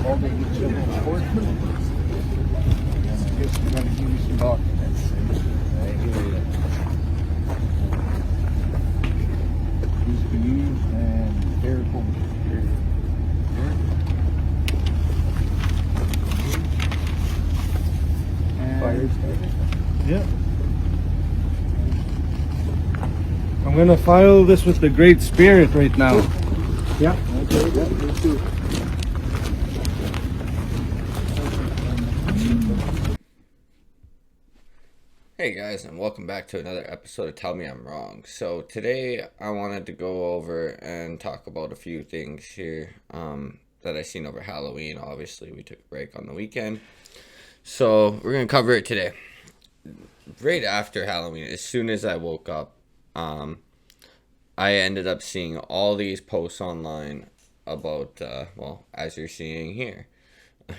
all day civil enforcement. I guess we're going to give you some documents. I hear you. These be used and careful. Fire started? Yeah. I'm gonna file this with the Great Spirit right now. Yeah. Okay, yeah, me too. Hey guys, and welcome back to another episode of Tell Me I'm Wrong. So today I wanted to go over and talk about a few things here that I seen over Halloween. Obviously, we took a break on the weekend, so we're gonna cover it today. Right after Halloween, as soon as I woke up, I ended up seeing all these posts online about well, as you're seeing here.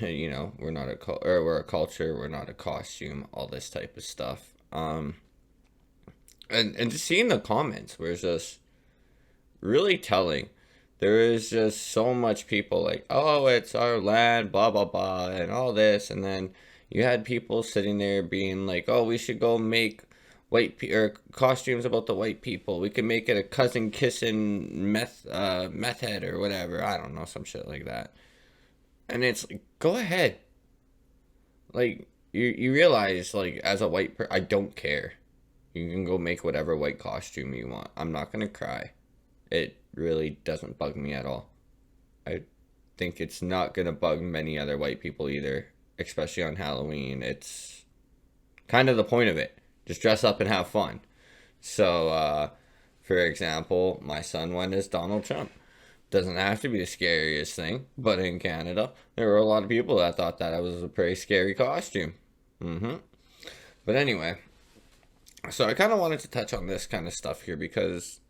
You know, we're a culture, we're not a costume, all this type of stuff. And just seeing the comments was just really telling. There is just so much people like, oh, it's our land, blah blah blah, and all this, and then you had people sitting there being like, oh, we should go make or costumes about the white people. We could make it a cousin kissing meth head or whatever. I don't know, some shit like that. And it's like, go ahead. Like, you realize, like, as a white person, I don't care. You can go make whatever white costume you want. I'm not going to cry. It really doesn't bug me at all. I think it's not going to bug many other white people either, especially on Halloween. It's kind of the point of it. Just dress up and have fun. So, for example, my son went as Donald Trump. Doesn't have to be the scariest thing, but in Canada, there were a lot of people that thought that it was a pretty scary costume. But anyway, so I kind of wanted to touch on this kind of stuff here because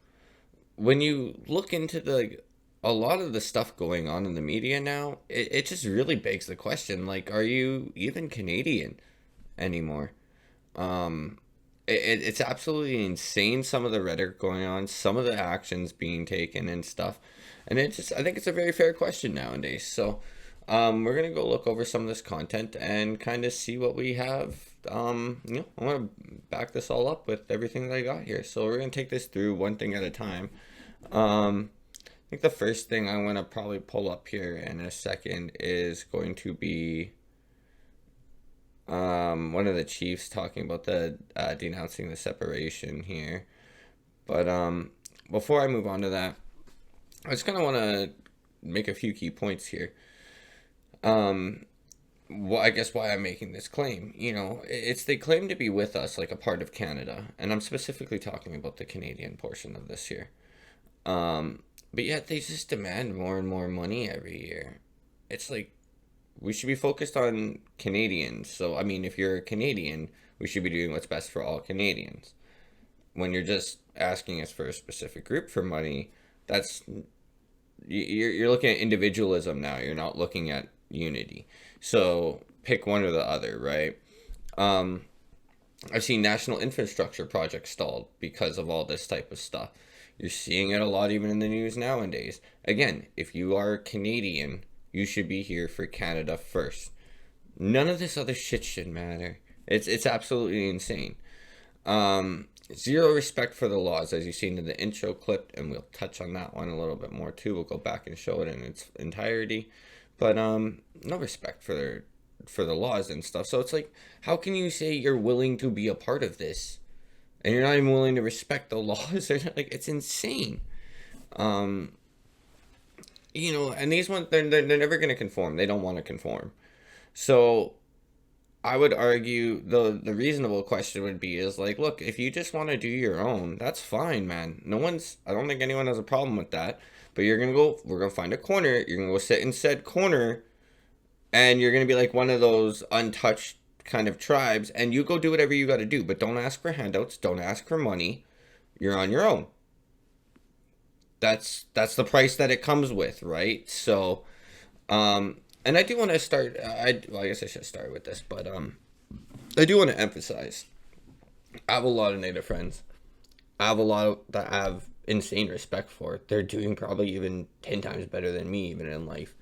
when you look into a lot of the stuff going on in the media now, it just really begs the question, like, are you even Canadian anymore? It's absolutely insane, some of the rhetoric going on, some of the actions being taken and stuff. And I think it's a very fair question nowadays. So, we're going to go look over some of this content and kind of see what we have. I'm going to back this all up with everything that I got here. So we're going to take this through one thing at a time. I think the first thing I'm going to probably pull up here in a second is going to be one of the chiefs talking about the denouncing the separation here. But before I move on to that, I just kind of want to make a few key points here. Well, I guess why I'm making this claim, it's they claim to be with us like a part of Canada, and I'm specifically talking about the Canadian portion of this here. But yet they just demand more and more money every year. It's like we should be focused on Canadians. So, I mean, if you're a Canadian, we should be doing what's best for all Canadians. When you're just asking us for a specific group for money, you're looking at individualism now. You're not looking at unity. So pick one or the other, right? I've seen national infrastructure projects stalled because of all this type of stuff. You're seeing it a lot even in the news nowadays. Again, if you are Canadian, you should be here for Canada first. None of this other shit should matter. It's absolutely insane. Zero respect for the laws, as you've seen in the intro clip, and we'll touch on that one a little bit more too. We'll go back and show it in its entirety, but no respect for the laws and stuff. So it's like, how can you say you're willing to be a part of this, and you're not even willing to respect the laws? Like, it's insane. And these ones, they're never going to conform. They don't want to conform. So I would argue the reasonable question would be is like, look, if you just want to do your own, that's fine, man. I don't think anyone has a problem with that. But we're going to find a corner. You're going to go sit in said corner, and you're going to be like one of those untouched kind of tribes, and you go do whatever you got to do. But don't ask for handouts. Don't ask for money. You're on your own. That's the price that it comes with, right? So, and I do want to start. I guess I should start with this, but I do want to emphasize. I have a lot of Native friends. I have a lot that I have insane respect for. They're doing probably even 10 times better than me, even in life.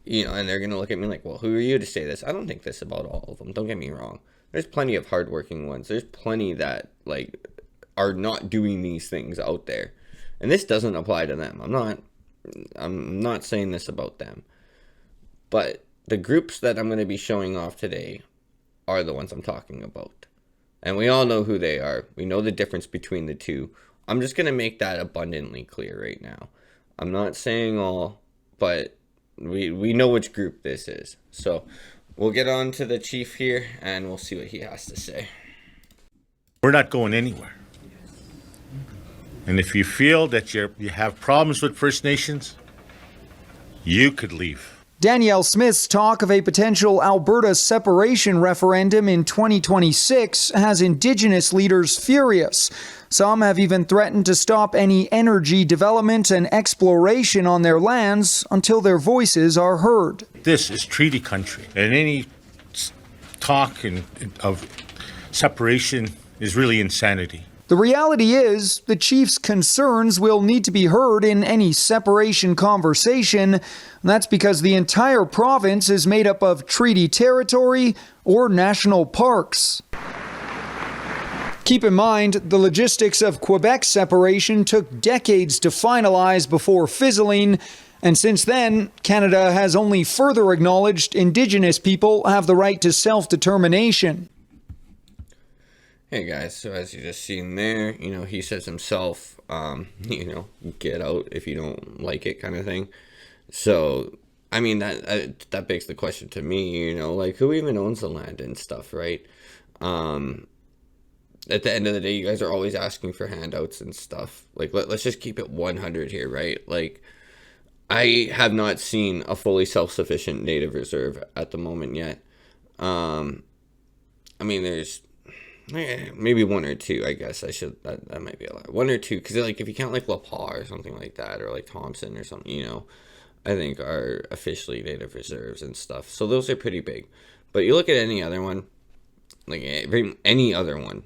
You know, and they're going to look at me like, well, who are you to say this? I don't think this about all of them. Don't get me wrong. There's plenty of hardworking ones. There's plenty that, like, are not doing these things out there. And this doesn't apply to them. I'm not saying this about them. But the groups that I'm going to be showing off today are the ones I'm talking about. And we all know who they are. We know the difference between the two. I'm just going to make that abundantly clear right now. I'm not saying all, but we know which group this is. So we'll get on to the chief here and we'll see what he has to say. We're not going anywhere. And if you feel that you have problems with First Nations, you could leave. Danielle Smith's talk of a potential Alberta separation referendum in 2026 has Indigenous leaders furious. Some have even threatened to stop any energy development and exploration on their lands until their voices are heard. This is treaty country, and any talk of separation is really insanity. The reality is, the chief's concerns will need to be heard in any separation conversation. And that's because the entire province is made up of treaty territory or national parks. Keep in mind, the logistics of Quebec separation took decades to finalize before fizzling. And since then, Canada has only further acknowledged Indigenous people have the right to self-determination. Hey guys, so as you just seen there, you know, he says himself, you know, get out if you don't like it kind of thing. So, I mean, that begs the question to me, you know, like, who even owns the land and stuff, right? At the end of the day, you guys are always asking for handouts and stuff. Like, let's just keep it 100 here, right? Like, I have not seen a fully self-sufficient native reserve at the moment yet. I mean, there's maybe one or two, I guess. That might be a lot. One or two, because like if you count like La Paz or something like that, or like Thompson or something, you know, I think are officially native reserves and stuff. So those are pretty big. But you look at any other one, like any other one,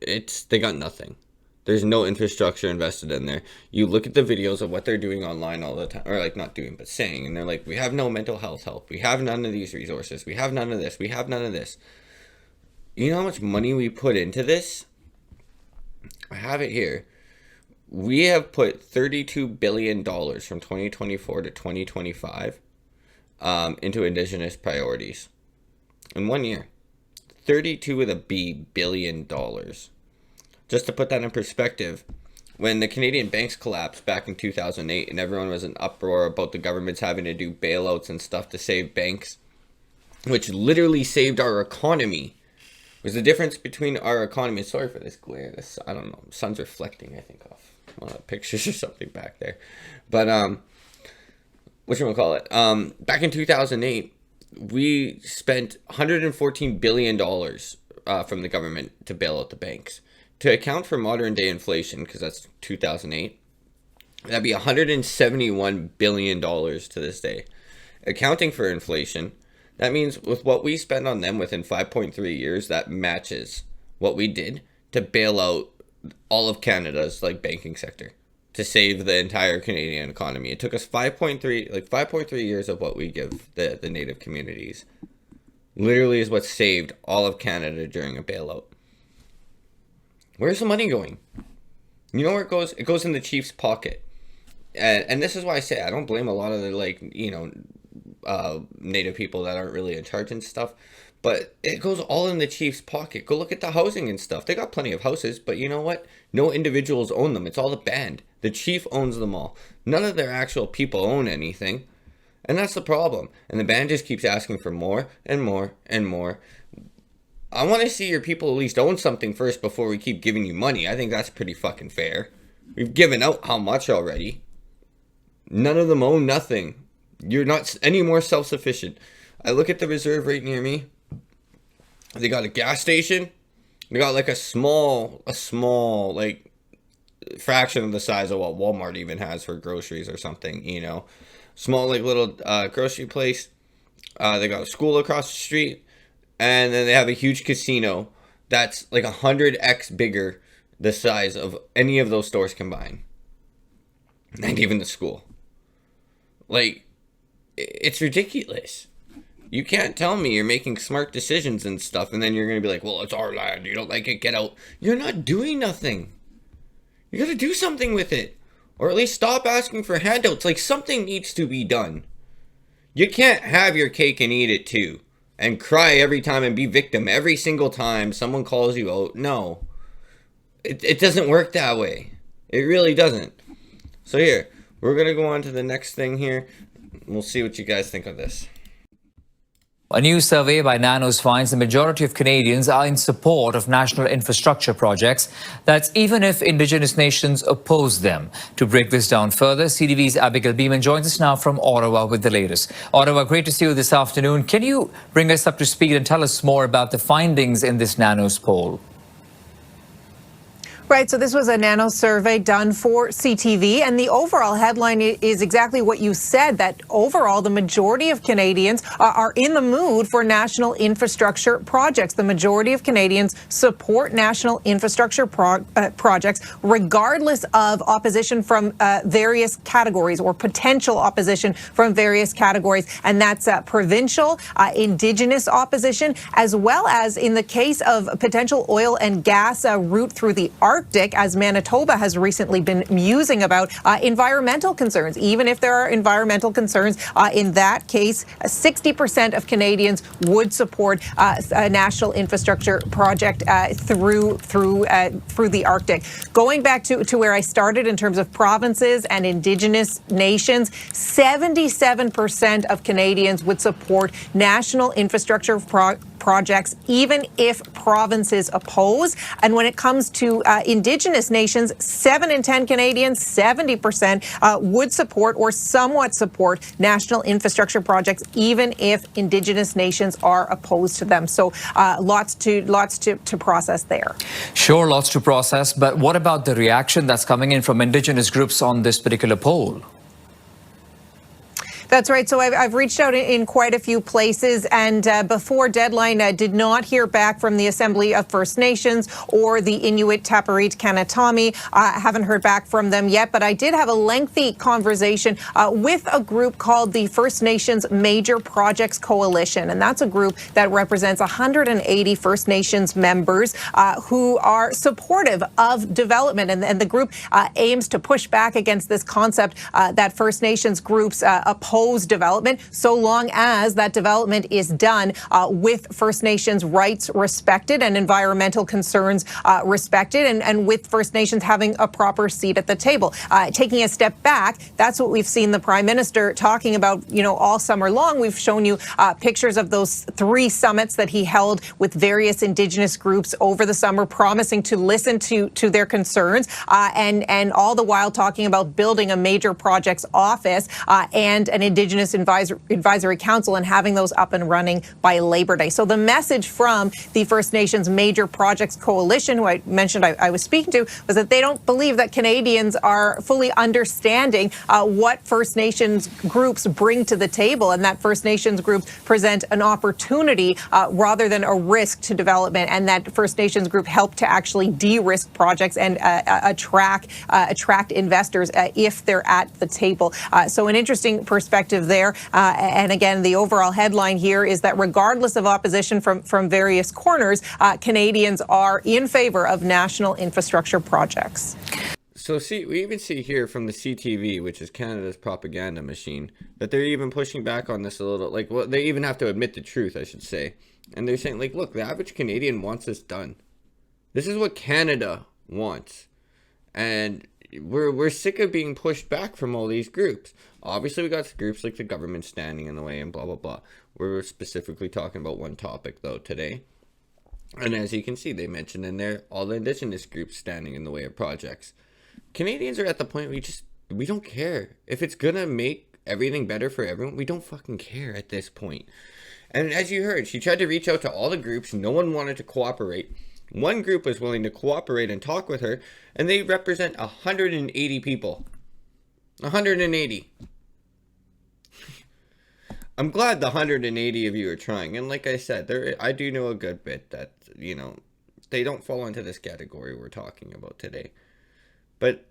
they got nothing. There's no infrastructure invested in there. You look at the videos of what they're doing online all the time, or like not doing, but saying, and they're like, we have no mental health help. We have none of these resources. We have none of this. We have none of this. You know how much money we put into this? I have it here. We have put $32 billion from 2024 to 2025 into Indigenous priorities. In 1 year. 32 with a B billion dollars. Just to put that in perspective, when the Canadian banks collapsed back in 2008 and everyone was in uproar about the governments having to do bailouts and stuff to save banks, which literally saved our economy, was the difference between our economy. Sorry for this glare. I don't know. Sun's reflecting, I think, off one of the pictures or something back there. But whatchamacallit? Back in 2008, we spent $114 billion from the government to bail out the banks. To account for modern day inflation, because that's 2008, that'd be $171 billion to this day. Accounting for inflation, that means with what we spend on them within 5.3 years, that matches what we did to bail out all of Canada's like banking sector to save the entire Canadian economy. It took us 5.3 years of what we give the native communities. Literally is what saved all of Canada during a bailout. Where's the money going? You know where it goes? It goes in the chief's pocket. And this is why I say I don't blame a lot of the native people that aren't really in charge and stuff, but it goes all in the chief's pocket. Go look at the housing and stuff. They got plenty of houses, but you know what? No individuals own them. It's all the band. The chief owns them all. None of their actual people own anything, and that's the problem. And the band just keeps asking for more and more and more. I want to see your people at least own something first before we keep giving you money. I think that's pretty fucking fair. We've given out how much already? None of them own nothing. You're not any more self-sufficient. I look at the reserve right near me. They got a gas station. They got like a small like fraction of the size of what Walmart even has for groceries or something, you know. Small like little grocery place. They got a school across the street. And then they have a huge casino that's like 100x bigger the size of any of those stores combined. And even the school. Like, it's ridiculous. You can't tell me you're making smart decisions and stuff, and then you're going to be like, well, it's our land. You don't like it, get out. You're not doing nothing. You got to do something with it. Or at least stop asking for handouts. Like, something needs to be done. You can't have your cake and eat it too. And cry every time and be victim every single time someone calls you out. No. It doesn't work that way. It really doesn't. So here, we're going to go on to the next thing here. We'll see what you guys think of this. A new survey by Nanos finds the majority of Canadians are in support of national infrastructure projects. That's even if Indigenous nations oppose them. To break this down further, CTV's Abigail Beeman joins us now from Ottawa with the latest. Ottawa, great to see you this afternoon. Can you bring us up to speed and tell us more about the findings in this Nanos poll? Right, so this was a Nano survey done for CTV, and the overall headline is exactly what you said, that overall the majority of Canadians are in the mood for national infrastructure projects. The majority of Canadians support national infrastructure projects, regardless of opposition from various categories or potential opposition from various categories, and that's provincial, Indigenous opposition, as well as in the case of potential oil and gas route through the Arctic, as Manitoba has recently been musing about, environmental concerns. Even if there are environmental concerns, in that case, 60% of Canadians would support a national infrastructure project through the Arctic. Going back to where I started in terms of provinces and Indigenous nations, 77% of Canadians would support national infrastructure projects, even if provinces oppose. And when it comes to Indigenous nations, 7 in 10 Canadians, 70% would support or somewhat support national infrastructure projects, even if Indigenous nations are opposed to them. So lots to process there. Sure, lots to process. But what about the reaction that's coming in from Indigenous groups on this particular poll? That's right. So I've reached out in quite a few places, and before deadline, did not hear back from the Assembly of First Nations or the Inuit Tapiriit Kanatami. Haven't heard back from them yet, but I did have a lengthy conversation with a group called the First Nations Major Projects Coalition, and that's a group that represents 180 First Nations members who are supportive of development, and the group aims to push back against this concept that First Nations groups oppose development, so long as that development is done with First Nations rights respected and environmental concerns respected, and with First Nations having a proper seat at the table. Taking a step back, that's what we've seen the Prime Minister talking about, all summer long. We've shown you pictures of those 3 summits that he held with various Indigenous groups over the summer, promising to listen to their concerns, and all the while talking about building a major projects office and an Indigenous Advisory Council, and having those up and running by Labor Day. So the message from the First Nations Major Projects Coalition, who I mentioned I was speaking to, was that they don't believe that Canadians are fully understanding what First Nations groups bring to the table, and that First Nations groups present an opportunity rather than a risk to development, and that First Nations group help to actually de-risk projects and attract investors if they're at the table. So an interesting perspective there. And again, the overall headline here is that regardless of opposition from various corners, Canadians are in favor of national infrastructure projects. So we even see here from the CTV, which is Canada's propaganda machine, that they're even pushing back on this a little. They even have to admit the truth, I should say. And they're saying, look, the average Canadian wants this done. This is what Canada wants. And we're sick of being pushed back from all these groups. Obviously, we got groups like the government standing in the way and blah, blah, blah. We're specifically talking about one topic, though, today. And as you can see, they mentioned in there all the Indigenous groups standing in the way of projects. Canadians are at the point we don't care. If it's going to make everything better for everyone, we don't fucking care at this point. And as you heard, she tried to reach out to all the groups. No one wanted to cooperate. One group was willing to cooperate and talk with her, and they represent 180 people. 180. I'm glad the 180 of you are trying. And like I said, I do know a good bit that, they don't fall into this category we're talking about today. But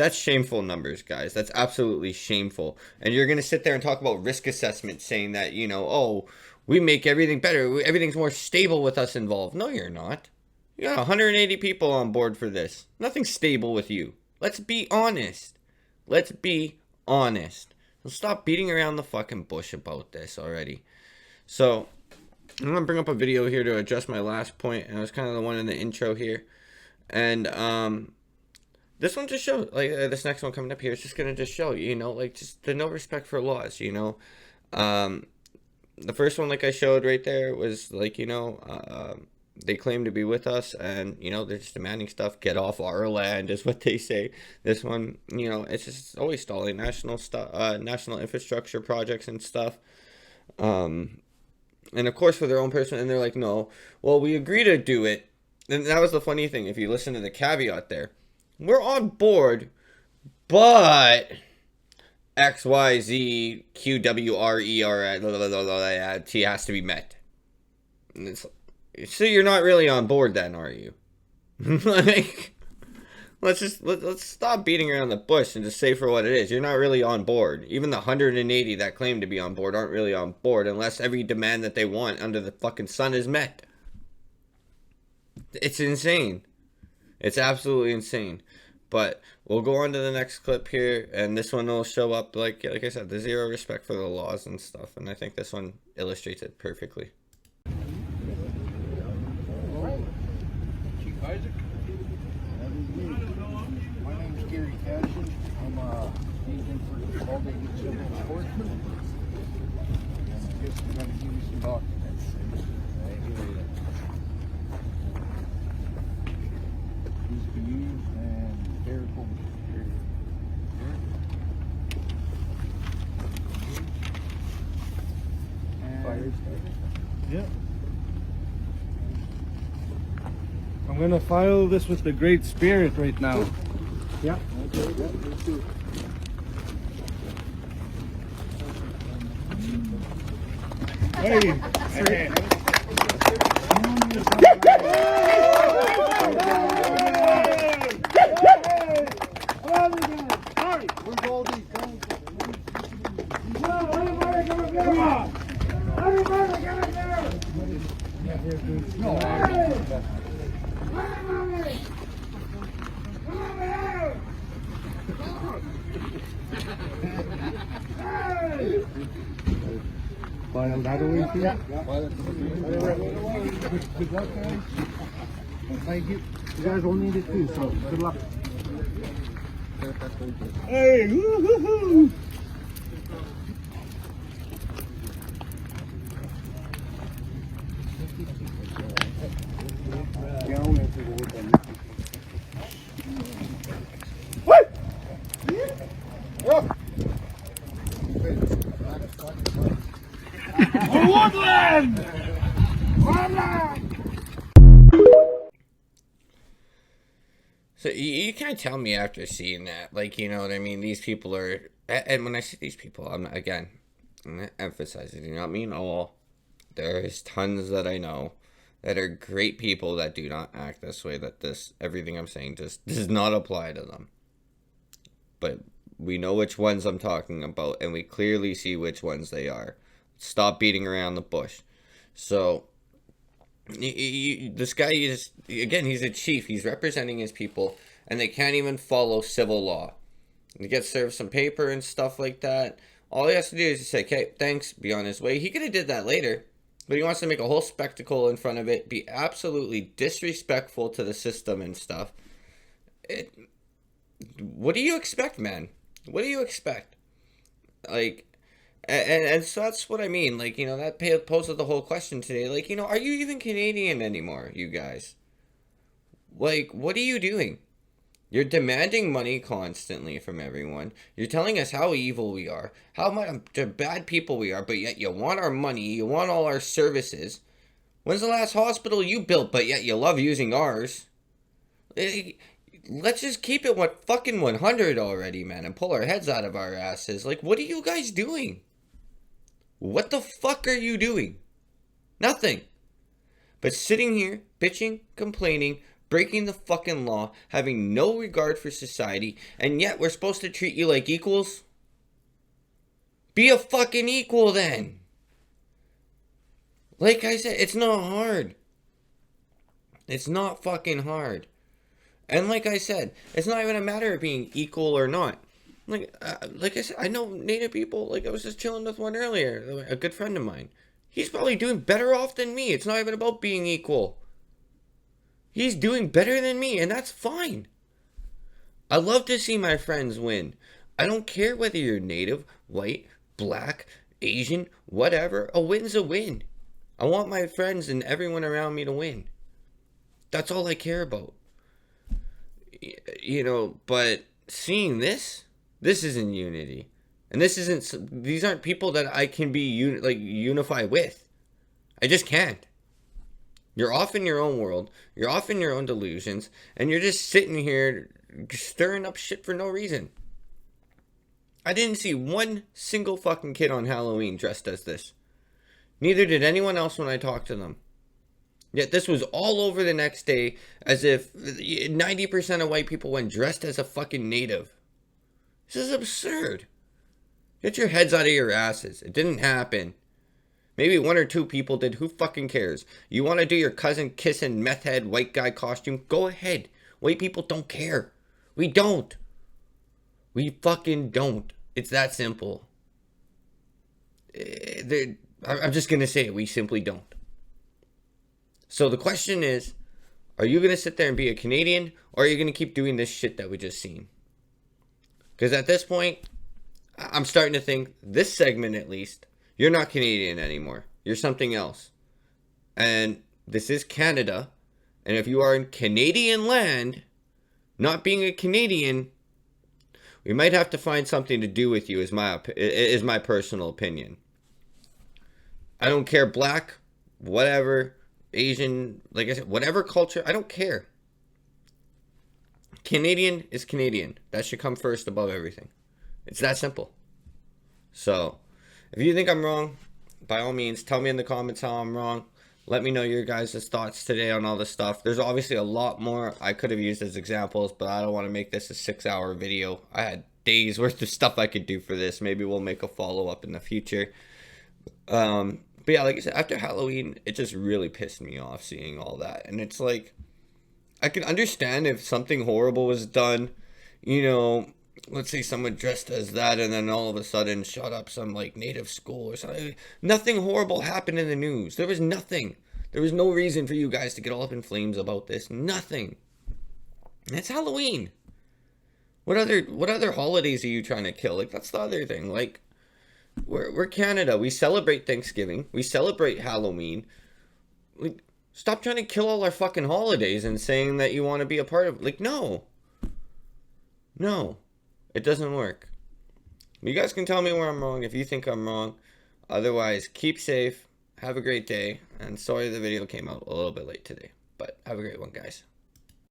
that's shameful numbers, guys. That's absolutely shameful. And you're going to sit there and talk about risk assessment saying that, you know, oh, we make everything better. Everything's more stable with us involved. No, you're not. You got 180 people on board for this. Nothing's stable with you. Let's be honest. Let's be honest. So stop beating around the fucking bush about this already. So I'm going to bring up a video here to address my last point. And it was kind of the one in the intro here. And this one just shows, like, this next one coming up here is just going to just show, you know, like, just the no respect for laws, you know. The first one, like I showed right there, was, like, you know, they claim to be with us, and, you know, they're just demanding stuff. Get off our land is what they say. This one, you know, it's just always stalling national infrastructure projects and stuff. And, of course, for their own person, and they're like, no, well, we agree to do it. And that was the funny thing, if you listen to the caveat there. We're on board, but X, Y, Z, Q, W, R, E, R, T has to be met. And it's, so you're not really on board then, are you? Like, let's stop beating around the bush and just say for what it is. You're not really on board. Even the 180 that claim to be on board aren't really on board unless every demand that they want under the fucking sun is met. It's insane. It's absolutely insane. But we'll go on to the next clip here, and this one will show up, like I said, the zero respect for the laws and stuff, and I think this one illustrates it perfectly. Chief Isaac? My name's Gary Cashin. I'm a agent for all-day civil enforcement. And I guess we're going to give you some documents. These for you and Derek over here. Fire starter? Yeah. I'm gonna file this with the Great Spirit right now. Yeah. Okay, yeah, let's do it. Hey! Where's all these guys? File that away too? Yeah. Good luck, guys. Thank you. You guys will need it too, so good luck. Hey, woo-hoo-hoo! Woodland! So you can't tell me after seeing that, like, you know what I mean? These people are, and when I say these people, I'm not, again, I'm going to emphasize it. I do not mean all. There is tons that I know that are great people that do not act this way, that everything I'm saying just does not apply to them. But we know which ones I'm talking about, and we clearly see which ones they are. Stop beating around the bush. So, this guy is, again, he's a chief. He's representing his people, and they can't even follow civil law. He gets served some paper and stuff like that. All he has to do is just say, okay, thanks, be on his way. He could have did that later, but he wants to make a whole spectacle in front of it, be absolutely disrespectful to the system and stuff. What do you expect, man? What do you expect? Like, and so that's what I mean. Like, you know, that poses the whole question today. Like, you know, are you even Canadian anymore, you guys? Like, what are you doing? You're demanding money constantly from everyone. You're telling us how evil we are, how much bad people we are, but yet you want our money, you want all our services. When's the last hospital you built, but yet you love using ours? Let's just keep it fucking 100 already, man, and pull our heads out of our asses. Like, what are you guys doing? What the fuck are you doing? Nothing. But sitting here, bitching, complaining, breaking the fucking law, having no regard for society, and yet we're supposed to treat you like equals? Be a fucking equal then. Like I said, it's not hard. It's not fucking hard. And like I said, it's not even a matter of being equal or not. Like I said, I know Native people. Like, I was just chilling with one earlier, a good friend of mine. He's probably doing better off than me. It's not even about being equal. He's doing better than me, and that's fine. I love to see my friends win. I don't care whether you're Native, white, black, Asian, whatever. A win's a win. I want my friends and everyone around me to win. That's all I care about. You know, but seeing this isn't unity. And these aren't people that I can be unify with. I just can't. You're off in your own world. You're off in your own delusions. And you're just sitting here stirring up shit for no reason. I didn't see one single fucking kid on Halloween dressed as this. Neither did anyone else when I talked to them. Yet this was all over the next day, as if 90% of white people went dressed as a fucking native. This is absurd. Get your heads out of your asses. It didn't happen. Maybe one or two people did. Who fucking cares? You want to do your cousin kissing meth head white guy costume? Go ahead. White people don't care. We don't. We fucking don't. It's that simple. I'm just going to say it. We simply don't. So the question is, are you going to sit there and be a Canadian, or are you going to keep doing this shit that we just seen? Because at this point, I'm starting to think, this segment at least, you're not Canadian anymore. You're something else. And this is Canada. And if you are in Canadian land, not being a Canadian, we might have to find something to do with you, is my personal opinion. I don't care, black, whatever, Asian, like I said, whatever culture, I don't care. Canadian is Canadian. That should come first above everything. It's that simple. So, if you think I'm wrong, by all means, tell me in the comments how I'm wrong. Let me know your guys' thoughts today on all this stuff. There's obviously a lot more I could have used as examples, but I don't want to make this a 6-hour video. I had days worth of stuff I could do for this. Maybe we'll make a follow-up in the future. But yeah, like I said, after Halloween, it just really pissed me off seeing all that. And it's like, I can understand if something horrible was done, you know, let's say someone dressed as that and then all of a sudden shot up some like native school or something. Nothing horrible happened in the news. There was nothing. There was no reason for you guys to get all up in flames about this. Nothing. And it's Halloween. What other holidays are you trying to kill? Like, that's the other thing. Like, we're Canada. We celebrate Thanksgiving. We celebrate Halloween. Like, stop trying to kill all our fucking holidays and saying that you want to be a part of. Like, no. No. It doesn't work. You guys can tell me where I'm wrong if you think I'm wrong. Otherwise, keep safe. Have a great day. And sorry the video came out a little bit late today. But have a great one, guys.